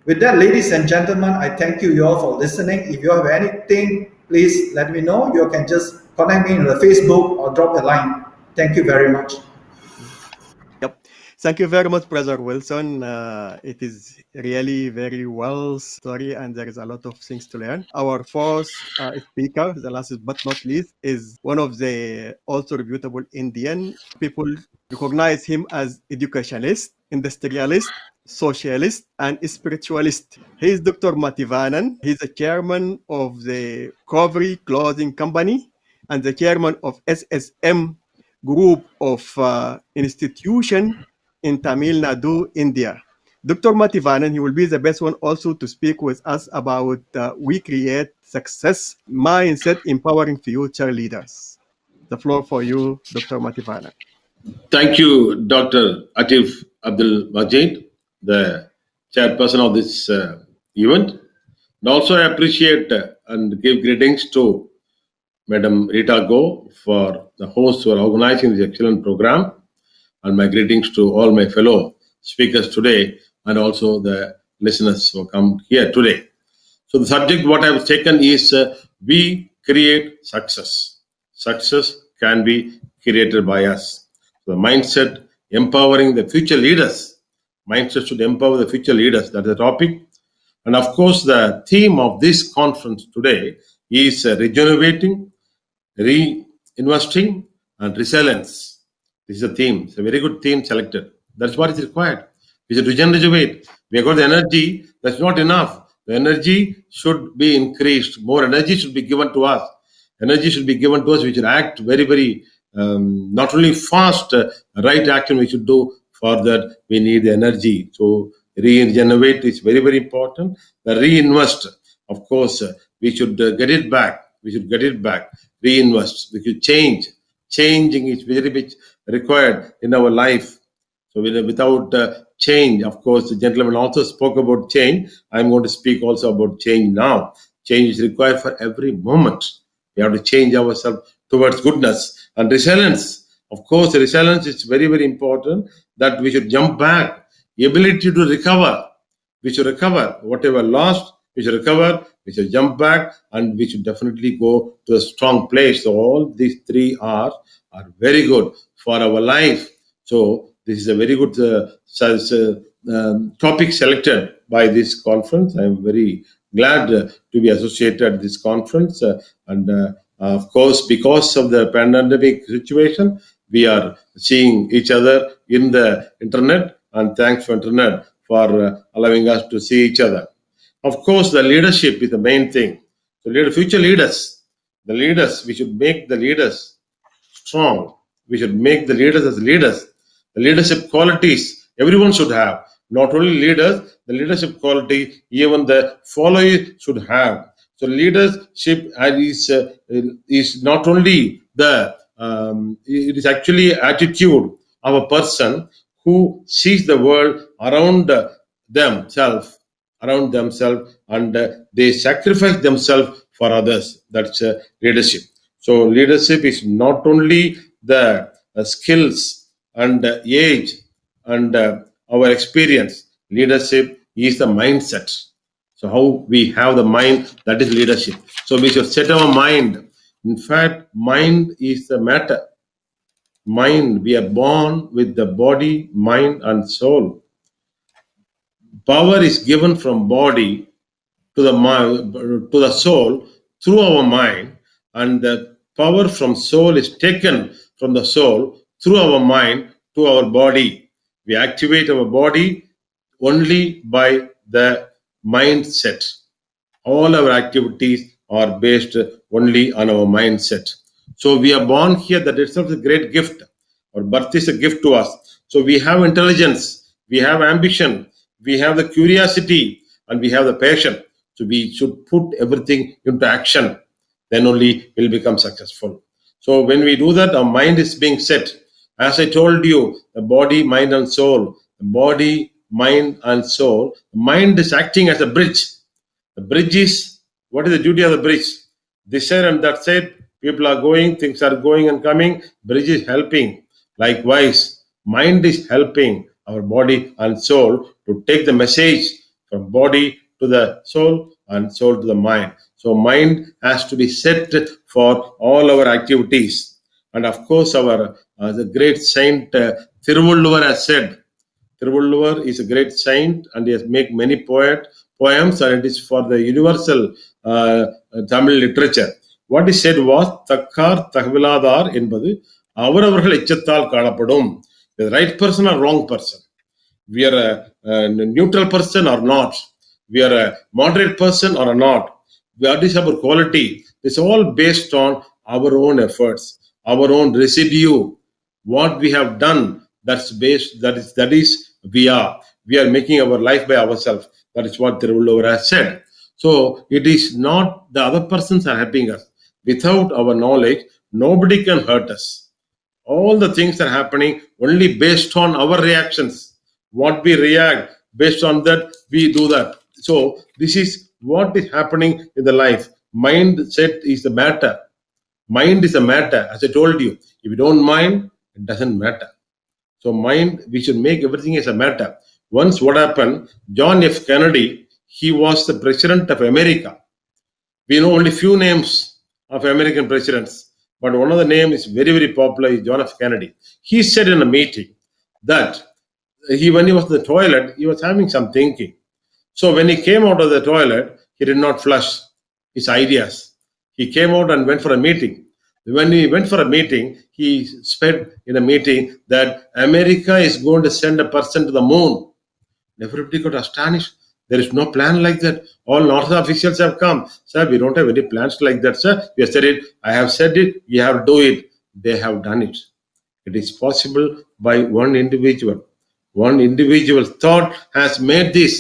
With that, ladies and gentlemen, I thank you all for listening. If you have anything, please let me know. You can just contact me on the Facebook or drop a line. Thank you very much. Yep. Thank you very much, Brother Wilson. It is really very well story, and there is a lot of things to learn. Our fourth speaker, the last but not least, is one of the also reputable Indian people. Recognize him as educationalist, industrialist, socialist, and spiritualist. He is Dr. Mathivanan. He's the chairman of the Covry Clothing Company and the chairman of SSM group of institution in Tamil Nadu, India. Dr. Mathivanan, he will be the best one also to speak with us about We Create Success Mindset Empowering Future Leaders. The floor for you, Dr. Mathivanan. Thank you, Dr. Atif Abdelmageed, the chairperson of this event. And also I appreciate and give greetings to Madam Rita Go for the hosts who are organizing this excellent program, and my greetings to all my fellow speakers today and also the listeners who come here today. So the subject what I have taken is we create success. Success can be created by us. So the mindset empowering the future leaders. Mindset should empower the future leaders. That's the topic. And of course, the theme of this conference today is regenerating, reinvesting, and resilience. This is a theme. It's a very good theme selected. That's what is required. We should regenerate. We have got the energy. That's not enough. The energy should be increased. More energy should be given to us. Energy should be given to us. We should act very, very, not only fast, right action we should do. For that, we need the energy. So, regenerate is very, very important. The reinvest, of course, we should get it back. We should get it back. Reinvest. We should change. Changing is very much required in our life. So without change, of course, the gentleman also spoke about change. I'm going to speak also about change now. Change is required for every moment. We have to change ourselves towards goodness. And resilience, of course, resilience is very, very important, that we should jump back. The ability to recover. We should recover whatever lost. We should recover. We should jump back, and we should definitely go to a strong place. So all these three are very good for our life. So this is a very good topic selected by this conference. I am very glad to be associated at this conference. Of course, because of the pandemic situation, we are seeing each other in the internet. And thanks for internet for allowing us to see each other. Of course, the leadership is the main thing. So, future leaders, the leaders, we should make the leaders strong. We should make the leaders as leaders. The leadership qualities everyone should have. Not only leaders, the leadership quality even the followers should have. So, leadership is not only it is actually attitude of a person who sees the world around themselves, and they sacrifice themselves for others. That's leadership. So leadership is not only the skills and age and our experience. Leadership is the mindset. So how we have the mind, that is leadership. So we should set our mind. In fact, mind is the matter. Mind, we are born with the body, mind, and soul. Power is given from body to the soul through our mind, and the power from soul is taken from the soul through our mind to our body. We activate our body only by the mindset. All our activities are based only on our mindset. So we are born here. That itself is a great gift. Our birth is a gift to us. So we have intelligence, we have ambition, we have the curiosity, and we have the passion. So we should put everything into action. Then only we'll become successful. So when we do that, our mind is being set. As I told you, the body, mind, and soul. The body, mind, and soul. The mind is acting as a bridge. The bridge is, what is the duty of the bridge? This side and that side, people are going, things are going and coming. Bridge is helping. Likewise, mind is helping our body and soul to take the message from body to the soul and soul to the mind. So mind has to be set for all our activities. And of course, our the great saint Thiruvulluvar has said, Tiruvallur is a great saint and he has made many poems, and it is for the universal Tamil literature. What he said was, Takkar Tahviladar என்பது அவரவர்கள் எச்சத்தால் காணப்படும். The right person or wrong person. We are a neutral person or not. We are a moderate person or not. What is our quality? It's all based on our own efforts, our own residue, what we have done. That's based. That is we are making our life by ourselves. That is what Tiruvallur has said. So it is not the other persons are helping us. Without our knowledge, nobody can hurt us. All the things are happening only based on our reactions. What we react, based on that, we do that. So this is what is happening in the life. Mindset is the matter. Mind is a matter, as I told you. If you don't mind, it doesn't matter. So mind, we should make everything as a matter. Once what happened, John F. Kennedy, he was the president of America. We know only few names of American presidents, but one of the names is very, very popular is John F. Kennedy. He said in a meeting that when he was in the toilet, he was having some thinking. So when he came out of the toilet, he did not flush his ideas. He came out and went for a meeting. When he went for a meeting, he said in a meeting that America is going to send a person to the moon. Everybody got astonished. There is no plan like that. All NASA officials have come. Sir, we don't have any plans like that, sir. We have said it. I have said it. We have to do it. They have done it. It is possible by one individual. One individual thought has made this.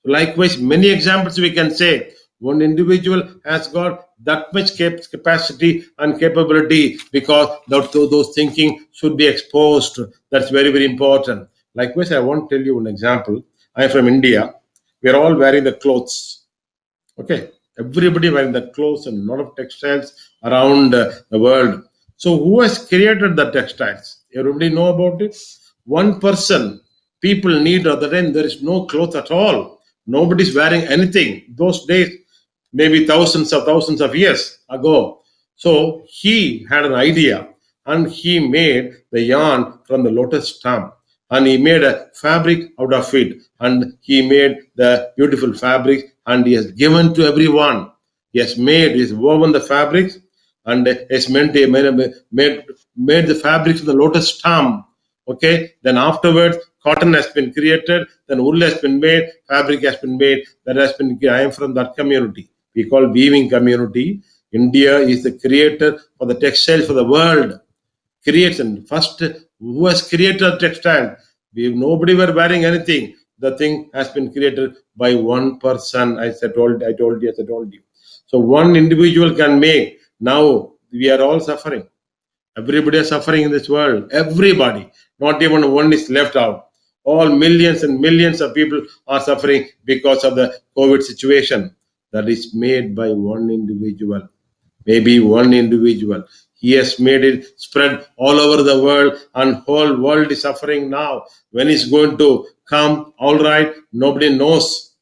Likewise, many examples we can say. One individual has got that much capacity and capability because those thinking should be exposed. That's very, very important. Likewise, I want to tell you an example. I am from India. We are all wearing the clothes. Okay. Everybody wearing the clothes and a lot of textiles around the world. So who has created the textiles? Everybody know about it? One person. People need, other than there is no cloth at all. Nobody is wearing anything. Those days, maybe thousands of years ago. So he had an idea and he made the yarn from the lotus stem. And he made a fabric out of it. And he made the beautiful fabric and he has given to everyone. He has woven the fabrics and has made the fabric from the lotus stem. Okay. Then afterwards, cotton has been created. Then wool has been made. Fabric has been made. I am from that community. We call weaving community. India is the creator for the textile for the world. Creation. First, who has created a textile? Nobody were wearing anything. The thing has been created by one person. I told you. So one individual can make. Now we are all suffering. Everybody is suffering in this world. Everybody. Not even one is left out. All millions and millions of people are suffering because of the COVID situation. That is made by one individual. Maybe one individual. He has made it spread all over the world and whole world is suffering now. When it's going to come, all right, nobody knows.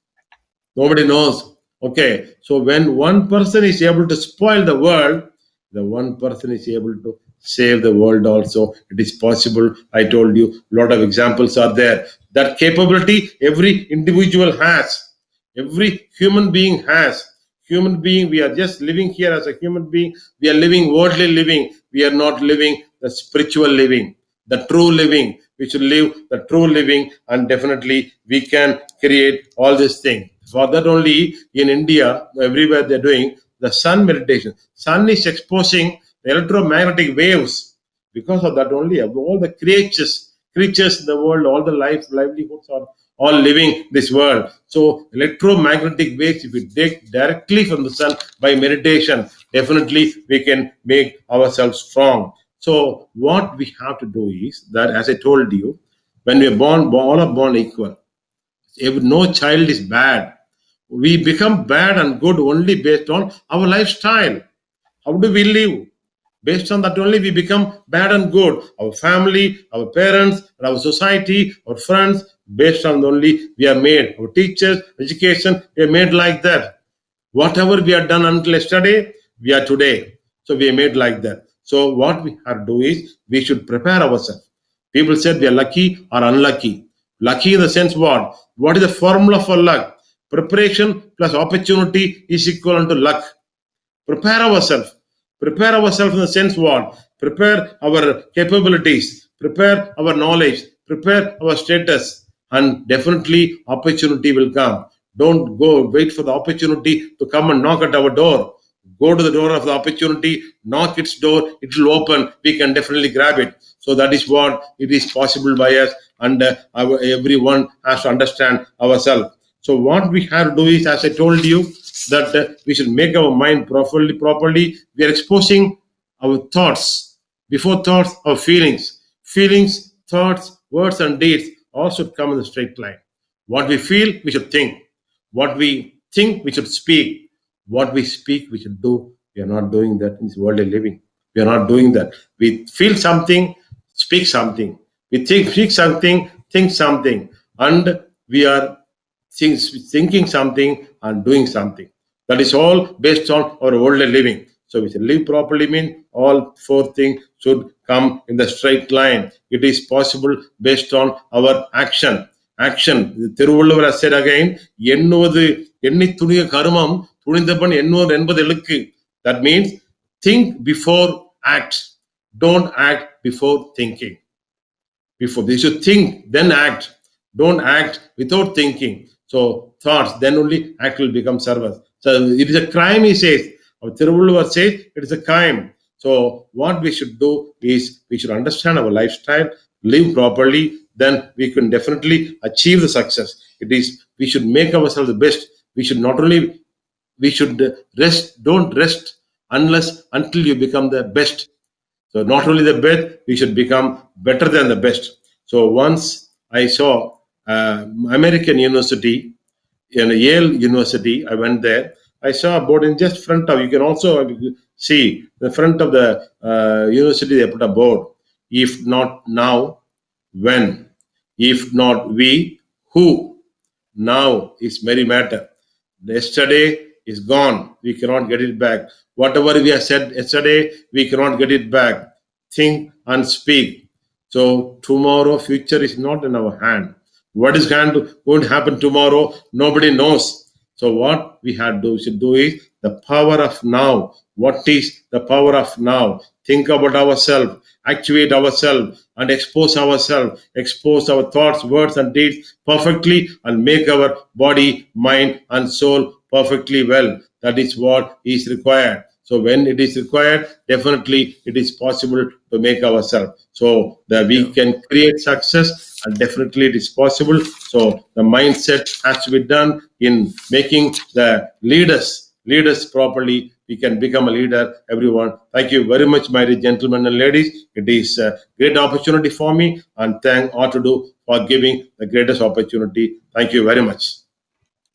Nobody knows. Okay, so when one person is able to spoil the world, the one person is able to save the world also. It is possible. I told you, a lot of examples are there. That capability every individual has. Every human being has. Human being, we are just living here as a human being. We are living worldly living. We are not living the spiritual living, the true living. We should live the true living and definitely we can create all these things. For that only in India, everywhere they're doing the sun meditation. Sun is exposing the electromagnetic waves. Because of that only, all the creatures in the world, all the livelihoods are all living this world. So electromagnetic waves, if we take directly from the sun by meditation, definitely we can make ourselves strong. So what we have to do is that, as I told you, when we are born, all are born equal. No child is bad. We become bad and good only based on our lifestyle. How do we live? Based on that only we become bad and good. Our family, our parents, and our society, our friends, based on only we are made. Our teachers, education, we are made like that. Whatever we have done until yesterday, we are today. So we are made like that. So what we have to do is we should prepare ourselves. People said we are lucky or unlucky. Lucky in the sense what? What is the formula for luck? Preparation plus opportunity is equal to luck. Prepare ourselves. Prepare ourselves in the sense what? Prepare our capabilities, prepare our knowledge, prepare our status, and definitely opportunity will come. Don't go wait for the opportunity to come and knock at our door. Go to the door of the opportunity, knock its door, it will open. We can definitely grab it. So that is what it is possible by us, and everyone has to understand ourselves. So what we have to do is, as I told you, that we should make our mind properly. We are exposing our thoughts. Before thoughts, our feelings. Feelings, thoughts, words, and deeds all should come in a straight line. What we feel, we should think. What we think, we should speak. What we speak, we should do. We are not doing that in this worldly living. We are not doing that. We feel something, speak something. We speak something, think something. And we are thinking something and doing something. That is all based on our worldly living. So we should live properly mean all four things should come in the straight line. It is possible based on our action. Action. Thiruvalluvar has said again, that means think before act. Don't act before thinking. Before you should think, then act. Don't act without thinking. So thoughts, then only act will become service. So it is a crime, he says. Thiruvalluvar says it is a crime. So what we should do is we should understand our lifestyle, live properly, then we can definitely achieve the success. It is we should make ourselves the best. We should not only we should rest, don't rest until you become the best. So not only the best, we should become better than the best. So once I saw American University, Yale University, I went there. I saw a board in just front of, you can also see the front of the university, they put a board. If not now, when? If not we, who? Now is very matter. Yesterday is gone. We cannot get it back. Whatever we have said yesterday, we cannot get it back. Think and speak. So tomorrow, future is not in our hand. What is going to happen tomorrow? Nobody knows. So what we should do is the power of now. What is the power of now? Think about ourselves, actuate ourselves, and expose ourselves, expose our thoughts, words, and deeds perfectly, and make our body, mind, and soul perfectly well. That is what is required. So when it is required, definitely it is possible to make ourselves. So that we can create success, and definitely it is possible. So the mindset has to be done in making the leaders properly. We can become a leader, everyone. Thank you very much, my dear gentlemen and ladies. It is a great opportunity for me, and thank ARTDO for giving the greatest opportunity. Thank you very much.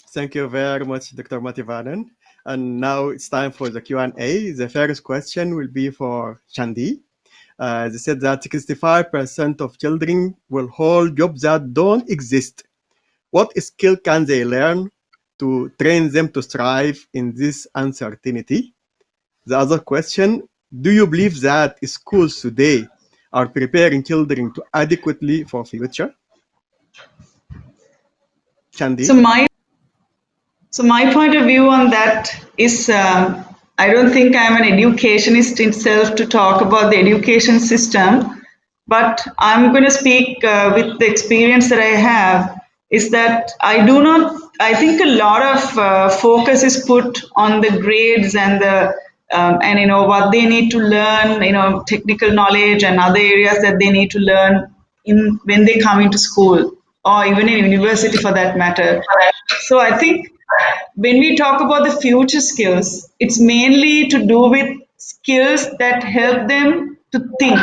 Thank you very much, Dr. Mathivanan. And now it's time for the Q&A. The first question will be for Chandi. They said that 65% of children will hold jobs that don't exist. What skill can they learn to train them to thrive in this uncertainty? The other question, do you believe that schools today are preparing children to adequately for future? Chandi? So my point of view on that is, I don't think I'm an educationist itself to talk about the education system, but I'm going to speak with the experience that I have, is that I think a lot of focus is put on the grades and what they need to learn, technical knowledge and other areas that they need to learn when they come into school, or even in university for that matter. So I think when we talk about the future skills, it's mainly to do with skills that help them to think.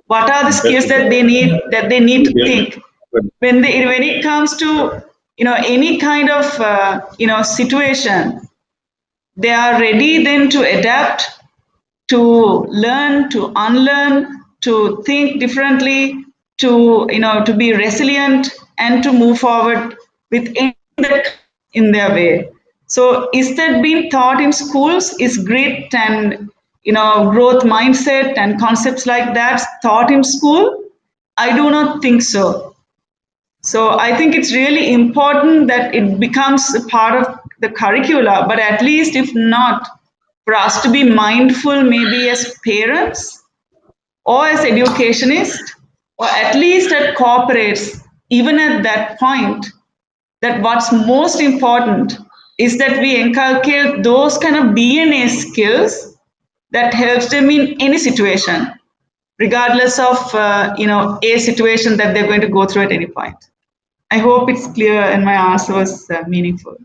What are the skills that they need to think? When it comes to any kind of situation, they are ready then to adapt, to learn, to unlearn, to think differently, to be resilient, and to move forward with anything that in their way. So is that being taught in schools? Is grit and growth mindset and concepts like that taught in school? I do not think so. So I think it's really important that it becomes a part of the curricula, but at least if not, for us to be mindful maybe as parents or as educationists, or at least at corporates, even at that point, that what's most important is that we inculcate those kind of DNA skills that helps them in any situation, regardless of a situation that they're going to go through at any point. I hope it's clear and my answer was meaningful.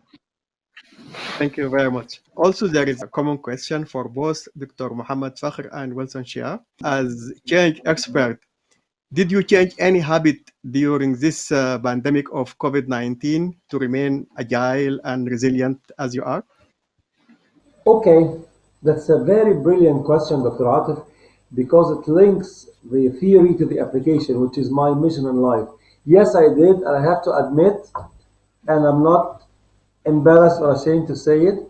Thank you very much. Also, there is a common question for both Dr. Mohamed Fakhr and Wilson Cheah. As change expert, did you change any habit during this pandemic of COVID-19 to remain agile and resilient as you are? Okay, that's a very brilliant question, Dr. Atif, because it links the theory to the application, which is my mission in life. Yes, I did, and I have to admit, and I'm not embarrassed or ashamed to say it,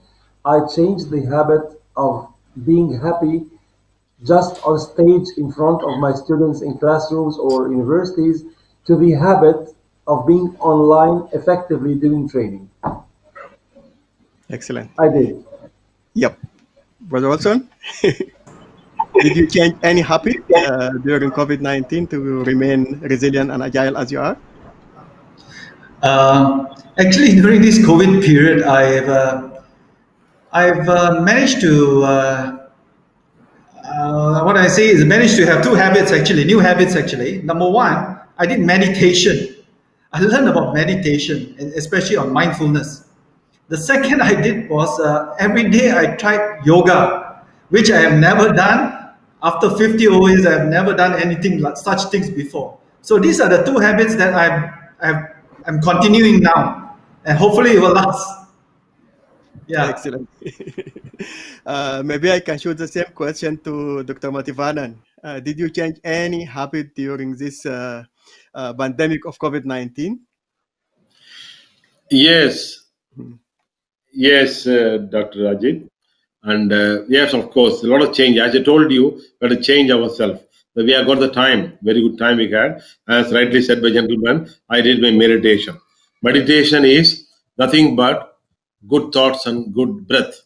I changed the habit of being happy just on stage in front of my students in classrooms or universities to the habit of being online effectively doing training. Excellent. I did. Yep. Brother Wilson, did you change any habit during COVID-19 to remain resilient and agile as you are? Actually, during this COVID period, I've managed to what I say is managed to have two habits actually, new habits actually. Number one, I did meditation. I learned about meditation, especially on mindfulness. The second I did was every day I tried yoga, which I have never done. After 50 years, I have never done anything like such things before. So these are the two habits that I'm continuing now, and hopefully it will last. Yeah. Excellent. Maybe I can shoot the same question to Dr. Mathivanan. Did you change any habit during this pandemic of COVID-19? Yes. Yes, Dr. Ajit. And yes, of course, a lot of change. As I told you, we have to change ourselves. We have got the time, very good time we had. As rightly said by gentlemen, I did my meditation. Meditation is nothing but good thoughts and good breath.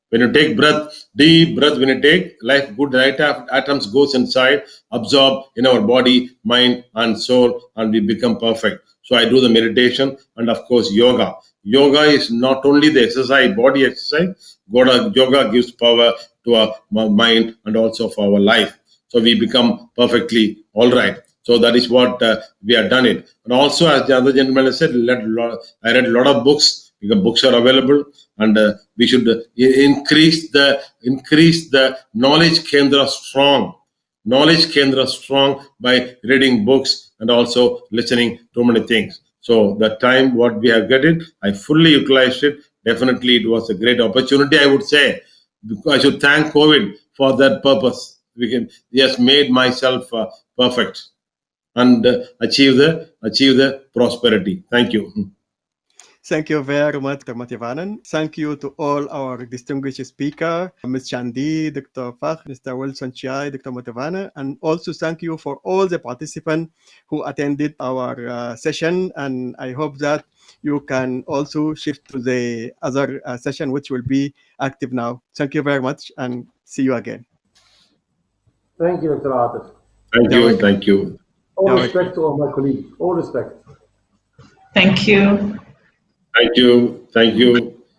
When you take breath, deep breath, when you take, life, good atoms goes inside, absorb in our body, mind and soul, and we become perfect. So I do the meditation and of course yoga. Yoga is not only the exercise, body exercise. Yoga gives power to our mind and also for our life. So we become perfectly all right. So that is what we have done it. And also, as the other gentleman has said, I read a lot of books. Because books are available, and we should increase the knowledge kendra strong by reading books and also listening to many things. So the time what we have get it, I fully utilized it. Definitely, it was a great opportunity. I would say I should thank COVID for that purpose. He has made myself perfect and achieve the prosperity. Thank you. Thank you very much, Dr. Mathivanan. Thank you to all our distinguished speakers, Ms. Chandi, Dr. Fakhr, Mr. Wilson Cheah, Dr. Mathivanan, and also thank you for all the participants who attended our session. And I hope that you can also shift to the other session, which will be active now. Thank you very much, and see you again. Thank you, Dr. Atif. Thank you. All respect to all my colleagues. All respect. Thank you. Thank you.